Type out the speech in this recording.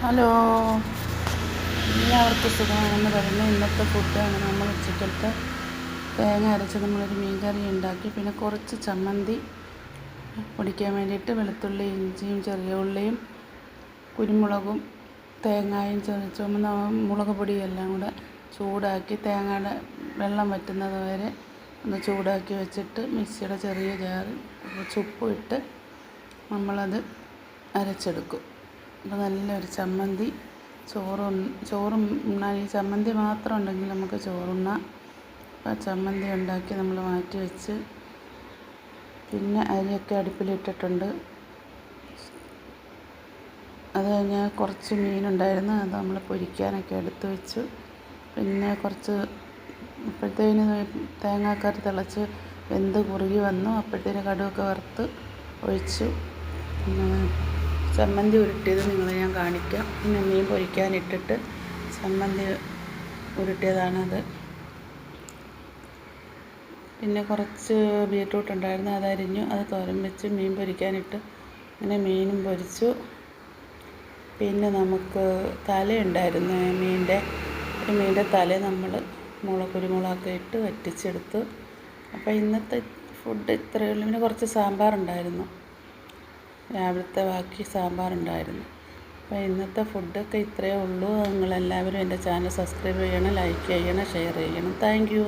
Hello, എല്ലാവർക്കും സുഖമാണെന്ന് പറയുന്നു. ഇന്നത്തെ ഫുഡാണ് നമ്മൾ ഉച്ചക്കലത്തെ തേങ്ങ അരച്ച് നമ്മളൊരു മീൻകറി ഉണ്ടാക്കി. പിന്നെ കുറച്ച് ചമ്മന്തി പൊടിക്കാൻ വേണ്ടിയിട്ട് വെളുത്തുള്ളി, ഇഞ്ചിയും, ചെറിയ ഉള്ളിയും, കുരുമുളകും, തേങ്ങയും, ചുമന്ന മുളക് പൊടിയും എല്ലാം കൂടെ ചൂടാക്കി തേങ്ങയുടെ വെള്ളം വറ്റുന്നത് വരെ ഒന്ന് ചൂടാക്കി വെച്ചിട്ട് മിക്സിയുടെ ചെറിയ ജാറിൽ ഉപ്പും ഇട്ട് നമ്മളത് അരച്ചെടുക്കും. അപ്പോൾ നല്ലൊരു ചമ്മന്തി ചോറും ഈ ചമ്മന്തി മാത്രം ഉണ്ടെങ്കിൽ നമുക്ക് ചോറുണ്ണാം. അപ്പോൾ ചമ്മന്തി ഉണ്ടാക്കി നമ്മൾ മാറ്റി വെച്ച്, പിന്നെ അരിയൊക്കെ അടുപ്പിലിട്ടിട്ടുണ്ട്. അത് കഴിഞ്ഞ് കുറച്ച് മീനുണ്ടായിരുന്നു, അത് നമ്മൾ പൊരിക്കാനൊക്കെ എടുത്ത് വെച്ചു. പിന്നെ അപ്പോഴത്തേന് തേങ്ങാക്കറി തിളച്ച് വെന്ത് കുറുകി വന്നു. അപ്പോഴത്തേന് കടുകൊക്കെ വറുത്ത് ഒഴിച്ചു. പിന്നെ ചമ്മന്തി ഉരുട്ടിയത് നിങ്ങളെ ഞാൻ കാണിക്കാം. പിന്നെ മീൻ പൊരിക്കാനിട്ടിട്ട് ചമ്മന്തി ഉരുട്ടിയതാണത്. പിന്നെ കുറച്ച് ബീറ്റ്റൂട്ട് ഉണ്ടായിരുന്നു, അതരിഞ്ഞു, അത് തോരൻ വെച്ച് മീൻ പൊരിക്കാനിട്ട് അങ്ങനെ മീനും പൊരിച്ചു. പിന്നെ നമുക്ക് തലയുണ്ടായിരുന്നു, മീൻ്റെ തല നമ്മൾ കുരുമുളകൊക്കെ ഇട്ട് വറ്റിച്ചെടുത്തു. അപ്പോൾ ഇന്നത്തെ ഫുഡ് ഇത്രയേ ഉള്ളൂ. പിന്നെ കുറച്ച് സാമ്പാറുണ്ടായിരുന്നു, രാവിലത്തെ ബാക്കി സാമ്പാറുണ്ടായിരുന്നു. അപ്പോൾ ഇന്നത്തെ ഫുഡൊക്കെ ഇത്രയേ ഉള്ളൂ. നിങ്ങളെല്ലാവരും എൻ്റെ ചാനൽ സബ്സ്ക്രൈബ് ചെയ്യണം, ലൈക്ക് ചെയ്യണം, ഷെയർ ചെയ്യണം. Thank you.